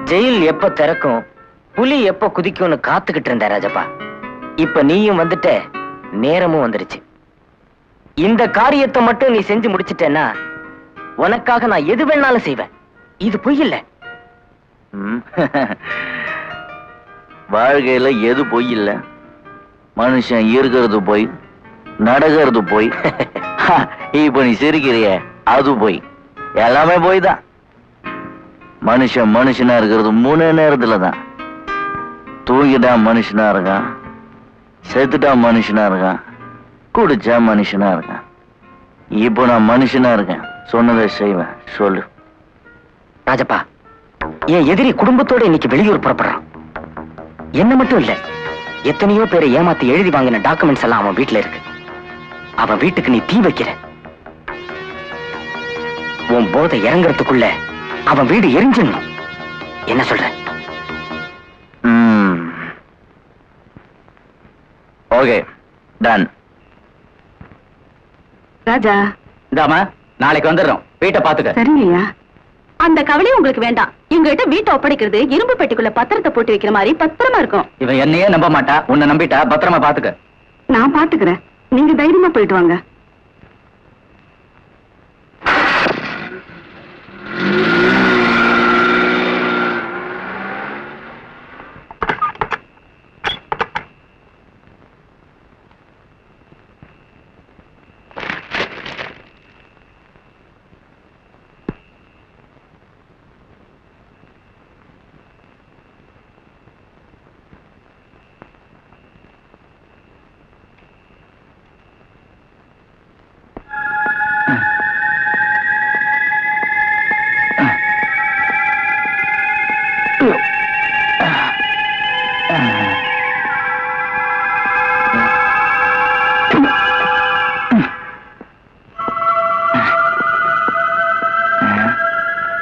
Jail எப்ப திறக்கும், புலி எப்ப குதிக்கும்னு காத்துக்கிட்டு இருந்த ராஜப்பா. இப்ப நீயும் வந்துட்ட, நேரமும் வந்துருச்சு. இந்த காரியத்தை மட்டும் நீ செஞ்சு முடிச்சிட்டேன்னா உனக்காக நான் எது வேணாலும் செய்வேன். இது பொய் இல்ல. வாழ்க்கையில எது பொய் இல்ல? மனுஷன் இருக்கிறது போய், நடக்கிறது போய். இப்ப நீ சிரிக்கிறிய, அது போய். எல்லாமே போய் தான். மனுஷன் மனுஷனா இருக்கிறது 3 நேரத்துலதான். தூங்கிட்டா மனுஷனா இருக்கான், செத்துட்டா மனுஷனா இருக்கான், குடிச்சா மனுஷனா இருக்கான். இப்போ நான் மனுஷனா இருக்கேன், சொன்னதை செய்வேன். சொல்லு ராஜப்பா. என் எதிரி குடும்பத்தோட இன்னைக்கு வெளியூர் புறப்படுறான். என்ன மட்டும் இல்ல, எத்தனையோ பேரை ஏமாத்தி எழுதி வாங்கின டாக்குமெண்ட்ஸ் எல்லாம் அவன் வீட்டுல இருக்கு. அவன் வீட்டுக்கு நீ தீ வைக்கிற. உன் போதை இறங்குறதுக்குள்ள அவன் வீடு எரிஞ்சிடணும். என்ன சொல்ற? Okay, ton. ராஜா, இந்தாமா, நாளைக்கு வந்துடுறோம். வீட்டை பாத்துக்க. சரிங்கய்யா. அந்த கவலையும் உங்களுக்கு வேண்டாம். எங்ககிட்ட வீட்டை ஒப்படைக்கிறது இரும்பு பெட்டிக்குள்ள பத்திரத்தை போட்டு வைக்கிற மாதிரி பத்திரமா இருக்கும். இவன் என்னையே நம்ப மாட்டா. உன்னை நம்பிட்டா. பத்திரமா பாத்துக்க. நான் பாத்துக்கிறேன். நீங்க தைரியமா போயிட்டு வாங்க.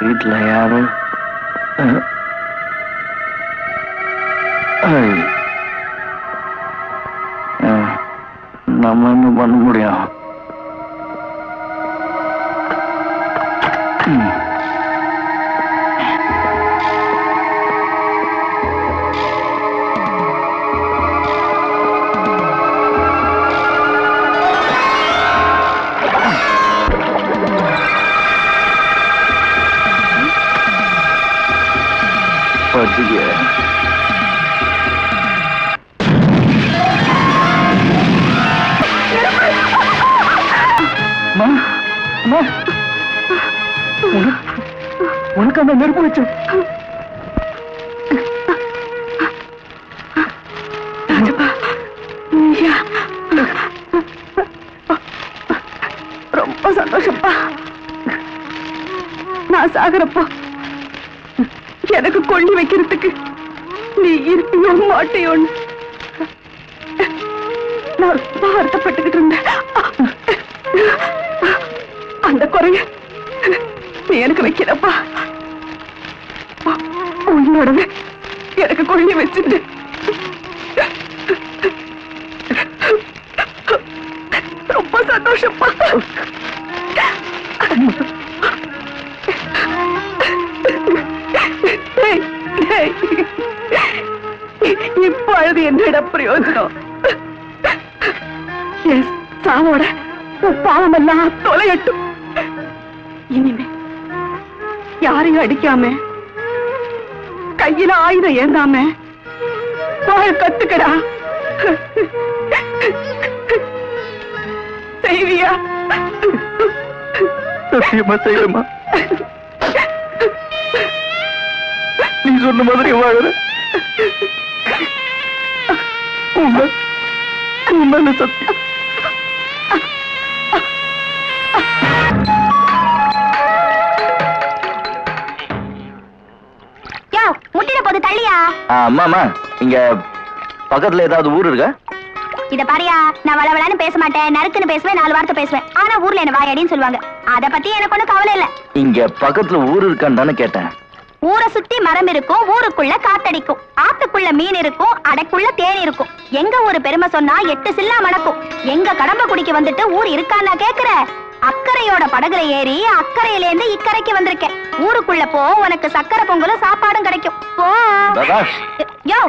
வீட்டுல யாரும் நம்ம என்ன பண்ண முடியும்? உனக்கு அந்த நெருப்பு வச்சு ரொம்ப சந்தோஷப்பா. நான் சாகுறப்போ எனக்கு கொள்ளி வைக்கிறதுக்கு நீ இருப்பியோ மாட்டையோன்னு நான் ரொம்ப வருத்தப்பட்டுக்கிட்டு இருந்தேன். அந்த குறைய நீ எனக்கு வைக்கிறப்பா. உன்னோடவே எனக்கு கொள்ளி வச்சுட்டு ரொம்ப சந்தோஷப்பா. இப்பொழுது என்னிட பிரயோஜனம்? சாவோட பாவம் எல்லாம் தொலையட்டும். இனிமே யாரையும் அடிக்காம, கையில ஆயுதம் ஏந்தாம வாழ கத்துக்கடா. செய்வியா? சத்தியமா செய்யமா? நீ சொன்ன மாதிரி வாழற. உண்மை சத்தியம். முட்டிட போது தள்ளியா? அம்மா, இங்க பக்கத்துல ஏதாவது ஊர் இருக்கா? இத பாரியா, நான் வளவளான்னு பேச மாட்டேன், நறுக்குன்னு பேசுவேன், 4 வார்த்தை பேசுவேன். ஆனா ஊர்ல என்ன வாயடின்னு சொல்லுவாங்க. அத பத்தி எனக்கு ஒண்ணும் கவலை இல்ல. இங்க பக்கத்துல ஊர் இருக்கான்னு தானே கேட்டேன். ஊரை சுத்தி மரம் இருக்கும், ஊருக்குள்ள காத்தடிக்கும், ஆத்துக்குள்ள மீன் இருக்கும், அடைக்குள்ள தேன் இருக்கும். எங்க ஊரு பெருமை சொன்னா 8 சில்லா மணக்கும். எங்க கடம்ப குடிக்க வந்துட்டு ஊர் இருக்கான்னா கேக்குற? அக்கறையோட படகுல ஏறி அக்கறையிலேருந்து இக்கரைக்கு வந்திருக்கேன். ஊருக்குள்ள போ, உனக்கு சக்கரை பொங்கலும் சாப்பாடும் கிடைக்கும். போ. பிரகாஷ். யோ.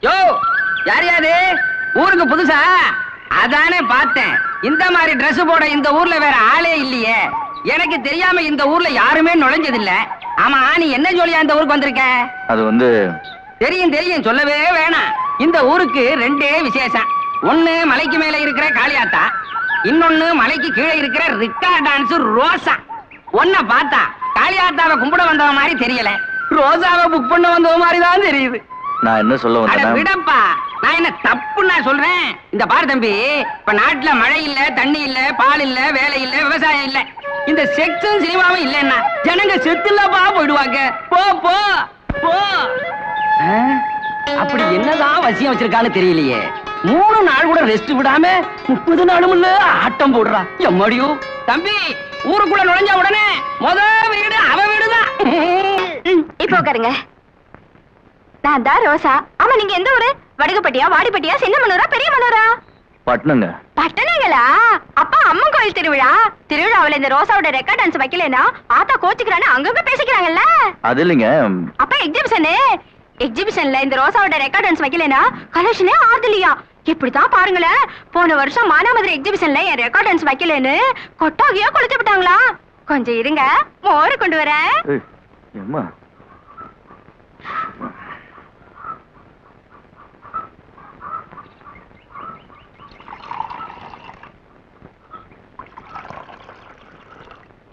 யோ, யார் யாரு? ஊருக்கு புதுசா? அதானே பார்த்தேன். இந்த மாதிரி Dress போட இந்த ஊர்ல வேற ஆளே இல்லையே. எனக்கு தெரியாம இந்த ஊர்ல யாருமே நுழைஞ்சதில்ல. ஆமா, நீ என்ன ஜோலியா இந்த ஊருக்கு வந்திருக்க? அது வந்து தெரியும் தெரியும், சொல்லவே வேணாம். இந்த ஊருக்கு ரெண்டே விசேஷம். ஒண்ணு மலைக்கு மேல இருக்கிற காளியாத்தா, இன்னொன்னு மலைக்கு கீழே இருக்கிற ரிக்கா டான்ஸ் ரோசா. ஒன்ன பார்த்தா காளியாத்தாவை கும்பிட வந்தவ மாதிரி தெரியல, ரோசாவை புக் பண்ண வந்தவ மாதிரி தான் தெரியுது. நான் என்ன சொல்ல அட வந்தேன்னா விடப்பா, நான் என்ன தப்பு நான் சொல்றேன்? இந்த பாரு தம்பி, இப்ப நாட்டுல மழை இல்ல, தண்ணி இல்ல, பால் இல்ல, வேலை இல்ல, விவசாயம் இல்ல, இந்த செக்ஸும் சினிமாவும் இல்லன்னா ஜனங்க செத்துலப்பா போயிடுவாங்க. போ போ போ. அப்படி என்னதான் வசியம் வச்சிருக்கான்னு தெரியலையே. 3 நாள் கூட ரெஸ்ட் விடாம 30 நாளும் இல்ல ஆட்டம் போடுறா. எம்மடியும் தம்பி, ஊருக்குள்ள நுழைஞ்ச உடனே முத வீடு அவ வீடுதான். இப்போ உட்காருங்க. நான் தான் ரோசா. ஆமா, நீங்க எந்த ஊரு? வடுகப்பட்டியா, வாடிப்பட்டியா, சின்னமனூரா, பெரியமனூரா? பட்டணங்க. பட்டணங்களா? அப்பா அம்மன் கோயில் திருவிழா. திருவிழாவுல இந்த ரோசாவோட ரெக்கார்ட் டான்ஸ் வைக்கலனா ஆத்தா கோச்சுக்கிறான்னு அங்கங்க பேசிக்கிறாங்கல்ல. அது இல்லைங்க. அப்பா எக்ஸிபிஷன்ல இந்த ரோசாவோட ரெக்கார்ட் டான்ஸ் வைக்கலனா கலெக்ஷனே ஆர்டலியா. இப்படிதான் பாருங்களேன், போன வருஷம் மானாமதுரை எக்ஸிபிஷன்ல என் ரெக்கார்ட் டான்ஸ் வைக்கலன்னு கொட்டாகியா கொளுத்து விட்டாங்களா. கொஞ்சம் இருங்க, மோரு கொண்டு வரேன். அம்மா,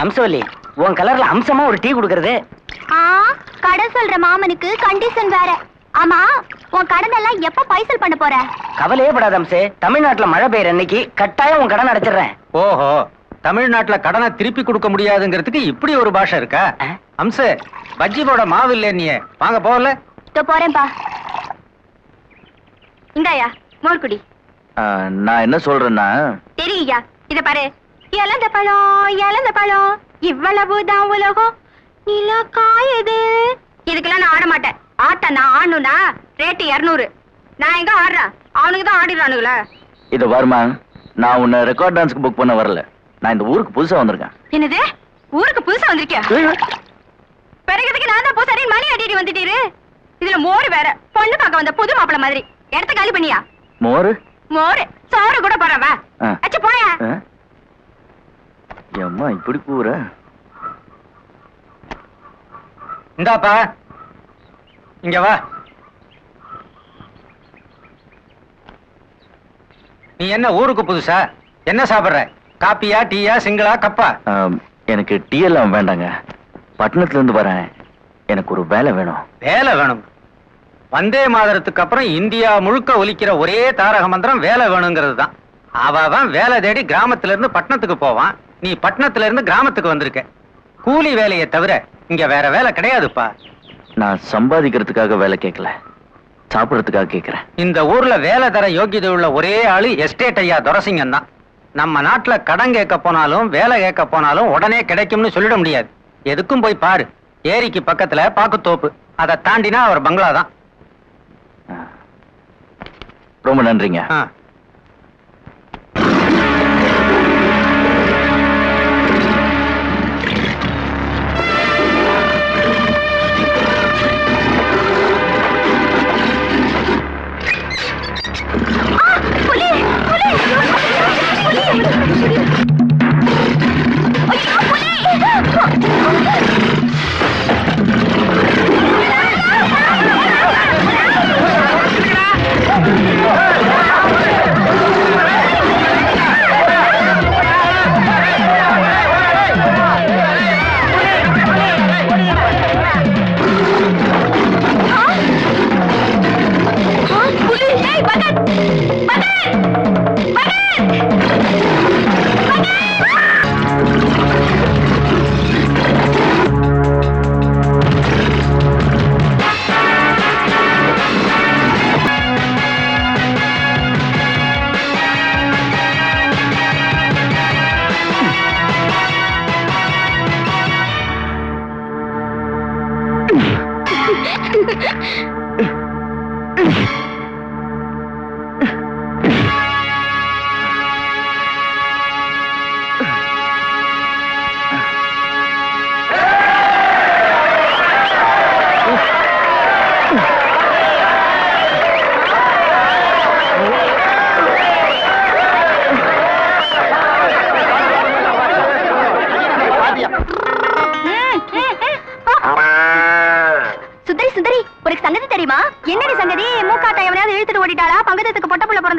அம்சவல்லி, உன் கலர்ல அம்சமா ஒரு டீ குடுக்கறது. கடை சொல்ற மாமனுக்கு கண்டிஷன் வேற. ஆமா, உன் கடன் எல்லாம் எப்ப பைசல் பண்ண போற? கவலையே படாத அம்சே, தமிழ்நாட்டுல மழை பெய்யற அன்னைக்கு கட்டாயம் உன் கடன் அடைச்சிடுறேன். ஓஹோ, தமிழ்நாட்டுல கடனை திருப்பி கொடுக்க முடியாதுங்கிறதுக்கு இப்படி ஒரு பாஷை இருக்கா? அம்சே, பஜ்ஜி போட மாவு இல்ல, நீ வாங்க போகல. போறேன்பா. இந்தாயா மோர் குடி. நான் என்ன சொல்றேன்னா, தெரியா, இத பாரு. இழந்த பழம் இவ்வளவுதான் உலகம், நிலா காயுது. இதுக்கெல்லாம் நான் ஆட மாட்டேன். ஆட்ட நான் ஆடணும்னா ரேட்டு 200. நான் எங்க ஆடுறேன்? அவனுக்கு தான் ஆடிடுறானுங்கள. இத வருமா, நான் உன்னை ரெக்கார்ட் டான்ஸ்க்கு புக் பண்ண வரல. நான் இந்த ஊருக்கு புதுசா வந்திருக்கேன். என்னது, ஊருக்கு புதுசா வந்திருக்கியா? பிறகுதுக்கு நான் தான் பூசாரி மணி அடிட்டு வந்துட்டீரு. இதுல மோர் வேற. பொண்ணு பார்க்க வந்த புது மாப்பிள மாதிரி. இடத்த காலி பண்ணியா? மோரு சோறு கூட போறவா? அச்சு போயா. அம்மா, இப்படி கூற. இந்தாப்பா, இங்க வா. நீ என்ன ஊருக்கு புதுசா? என்ன சாப்பிடுற? காப்பியா, டீயா, சிங்கிளா, கப்பா? எனக்கு டீ எல்லாம் வேண்டாங்க. பட்டணத்துல இருந்து வரேன், எனக்கு ஒரு வேலை வேணும். வேலை வேணும்? வந்தே மாதரத்துக்கு அப்புறம் இந்தியா முழுக்க ஒலிக்கிற ஒரே தாரக மந்திரம் வேலை வேணுங்கிறது தான். அவன் வேலை தேடி கிராமத்துல இருந்து பட்டணத்துக்கு போவான். நீ பட்டணத்துல இருந்து கிராமத்துக்கு வந்திருக்க. கூலி வேலையை தவிர இங்க வேற வேலை கிடையாதுப்பா. நான் சம்பாதிக்கிறதுக்காக வேலை கேட்கல, சாப்பிடறதுக்காக கேட்கிறேன். இந்த ஊர்ல வேலை தர யோகியதை உள்ள ஒரே ஆளு எஸ்டேட் ஐயா துரசிங்கம் தான். நம்ம நாட்டுல கடன் கேட்க போனாலும் வேலை கேட்க போனாலும் உடனே கிடைக்கும்னு சொல்லிட முடியாது. எதுக்கும் போய் பாரு, ஏரிக்கு பக்கத்துல பாக்குத்தோப்பு, அதை தாண்டினா அவர் பங்களா தான். ரொம்ப நன்றிங்க.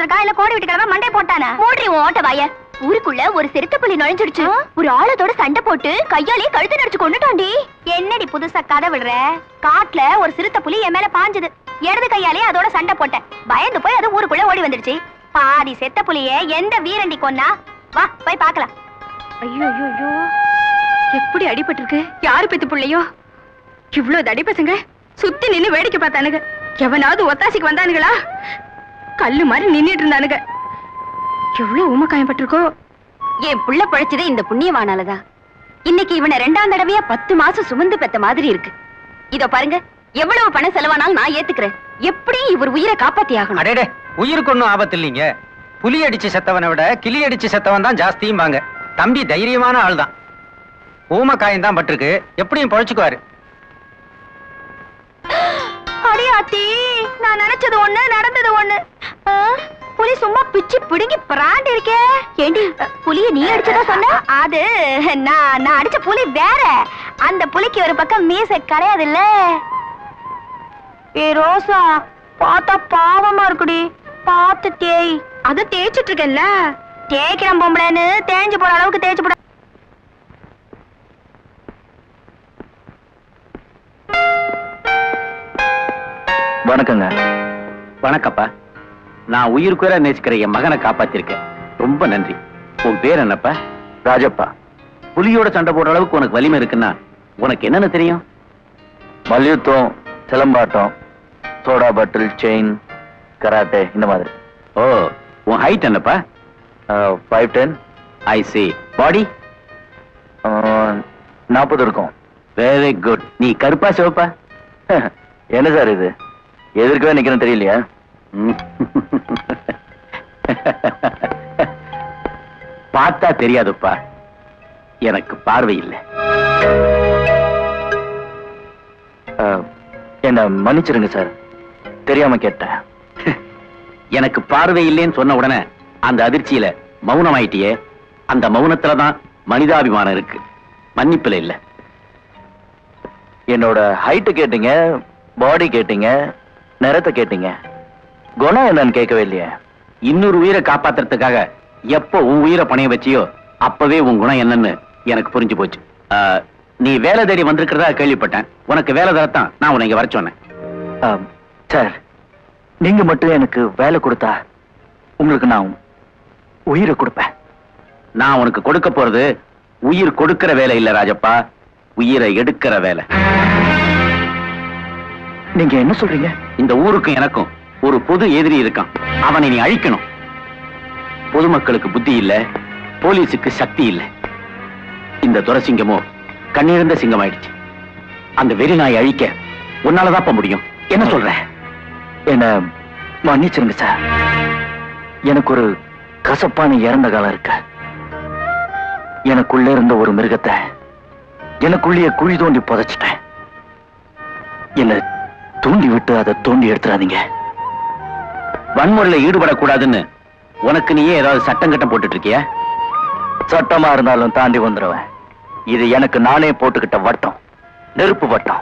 போட்டிருக்கா இல்ல கோடி விட்டு கிழமை மண்டை போட்டானா? மூடி ஓட்ட வாய. ஊருக்குள்ள ஒரு சிறுத்தை புலி நுழைஞ்சிடுச்சு. ஒரு ஆளதோட சண்டை போட்டு கையாலேயே கழுத்து நடிச்சு கொண்டுட்டாண்டி. என்னடி புதுசா கதை விடுற? காட்டுல ஒரு சிறுத்தை புலி என் மேல பாஞ்சது. இடது கையாலேயே அதோட சண்டை போட்டேன். பயந்து போய் அது ஊருக்குள்ள ஓடி வந்துடுச்சு. பாதி செத்த புலிய எந்த வீரண்டி கொன்னா? வா போய் பாக்கலாம். ஐயோ ஐயோ ஐயோ, எப்படி அடிபட்டு இருக்கு? யாரு பெத்து புள்ளையோ? இவ்வளவு தடி பசங்க சுத்தி நின்னு வேடிக்கை பார்த்தானுங்க. எவனாவது ஒத்தாசிக்கு வந்தானுங்களா? கல்லு மாதிரி நின்னுட்டு இருந்தானுங்க. எவ்வளவு ஊமக்காயம் பட்டிருக்கோ. என் புள்ள பழைச்சதே இந்த புண்ணியவானாலதான். இன்னைக்கு இவனை 2ஆம் தடவையா 10 மாசம் சுமந்து பெத்த மாதிரி இருக்கு. இதோ பாருங்க, எவ்வளவு பணம் செலவானாலும் நான் ஏத்துக்கிறேன். எப்படி இவர் உயிரை காப்பாத்தி ஆகணும். அடேடே, உயிருக்கு ஒண்ணும் ஆபத்து இல்லைங்க. புலி அடிச்சு செத்தவனை விட கிளி அடிச்சு செத்தவன் தான் ஜாஸ்தியும் வாங்க. தம்பி தைரியமான ஆள் தான். ஊமக்காயம் தான் பட்டிருக்கு, எப்படியும் பொழைச்சுக்குவாரு. அடியாத்தி, நான் நினைச்சது ஒண்ணு, நடந்தது ஒண்ணு. புலி சும்மா பிச்சு பிடுங்கி பிராண்ட் இருக்கே. ஏண்டி, புலிய நீ அடிச்சதா சொன்ன? அது நான் அடிச்ச புலி வேற. அந்த புலிக்கு ஒரு பக்கம் மீசை கிடையாது இல்ல. ஏ ரோசா, பார்த்தா பாவமா இருக்குடி. பார்த்து தேய். அது தேய்ச்சிட்டு இருக்கேன்ல. தேய்க்கிறேன் பொம்பளைன்னு தேஞ்சு போற அளவுக்கு தேய்ச்சு போட. வணக்கங்க. வணக்கப்பா. நான் உயிருக்குற நேசிக்கிற என் மகனை காப்பாத்திருக்கேன். ரொம்ப நன்றி. உன் பேர் என்னப்பா? ராஜப்பா. புலியோட சண்டை போடுற அளவுக்கு உனக்கு வலிமை இருக்குன்னா உனக்கு என்னன்னு தெரியும்? மல்யுத்தம், சிலம்பாட்டம், சோடா பாட்டில், செயின், கராட்டே, இந்த மாதிரி. ஓ, உன் ஹைட் என்னப்பா? 5'10". ஐ சி. பாடி? 40 இருக்கும். Very good. நீ கருப்பா சிவப்பா? என்ன சார் இது, எதிர்க்கவே நிக்கிறேன்னு தெரியலையா? பார்த்தா தெரியாதுப்பா, எனக்கு பார்வை இல்லை. என்ன மன்னிச்சிருங்க சார், தெரியாம கேட்டேன். எனக்கு பார்வை இல்லைன்னு சொன்ன உடனே அந்த அதிர்ச்சியில மௌனமாயிட்டியே. அந்த மௌனத்துலதான் மனிதாபிமானம் இருக்கு, மன்னிப்புல இல்ல. என்னோட ஹைட்டு கேட்டீங்க, பாடி கேட்டீங்க, நிறத்தை கேட்டீங்க, குணம் என்னன்னு கேட்கவே இல்லையே. இன்னொரு உயிரை காப்பாத்துறதுக்காக எப்போ உன் உயிரை பணைய வச்சியோ அப்பவே உன் குணம் என்னன்னு எனக்கு புரிஞ்சு போச்சு. நீ வேலை தேடி வந்திருக்கிறதா கேள்விப்பட்டேன். உனக்கு வேலை தரத்தான் நான் உன்னை இங்க வர சொன்னேன். சார், நீங்க மட்டும் எனக்கு வேலை கொடுத்தா உங்களுக்கு நான் உயிரை கொடுப்பேன். நான் உனக்கு கொடுக்க போறது உயிர் கொடுக்கிற வேலை இல்ல ராஜப்பா, உயிரை எடுக்கிற வேலை. நீங்க என்ன சொல்றீங்க? இந்த ஊருக்கும் எனக்கும் ஒரு பொது எதிரி இருக்கான். அவனை நீ அழிக்கணும். பொதுமக்களுக்கு புத்தி இல்ல, போலீஸுக்கு சக்தி இல்ல. இந்த துரசிங்கமோ கண்ணிருந்த சிங்கம் ஆயிடுச்சு. அந்த வெறி நாயை அழிக்க உன்னாலதான் முடியும். என்ன சொல்ற? என்ன மன்னிச்சிருங்க சார், எனக்கு ஒரு கசப்பான இறந்த காலம் இருக்கு. எனக்குள்ள இருந்த ஒரு மிருகத்தை எனக்குள்ளேயே குழி தோண்டி புதைச்சிட்டேன். என்ன தூண்டி விட்டு அதை தோண்டி எடுத்துறாதீங்க. வன்முறையில ஈடுபடக்கூடாதுன்னு உனக்கு நீயே ஏதாவது சட்டம் கட்டம் போட்டுட்டு இருக்கியா? சட்டமா இருந்தாலும் தாண்டி வந்துடுவேன். இது எனக்கு நானே போட்டுக்கிட்ட வட்டம், நெருப்பு வட்டம்.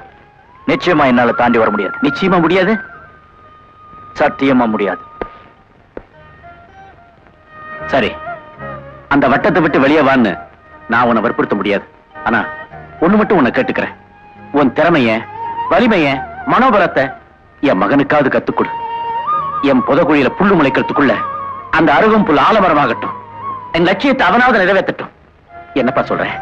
நிச்சயமா என்னால தாண்டி வர முடியாது. நிச்சயமா முடியாது, சத்தியமா முடியாது. சரி, அந்த வட்டத்தை விட்டு வெளியே வான்னு நான் உன்னை வற்புறுத்த முடியாது. ஆனா ஒண்ணு மட்டும் உன்னை கேட்டுக்கிறேன். உன் திறமைய, வலிமைய, மனோபலத்தை என் மகனுக்காவது கத்துக்கொடு. என் புதக்குழியில புல்லு முளைக்கிறதுக்குள்ள அந்த அருகும் புல் ஆலமரமாகட்டும். என் லட்சியத்தை அவனாவது நிறைவேற்றட்டும். என்னப்பா சொல்றேன்?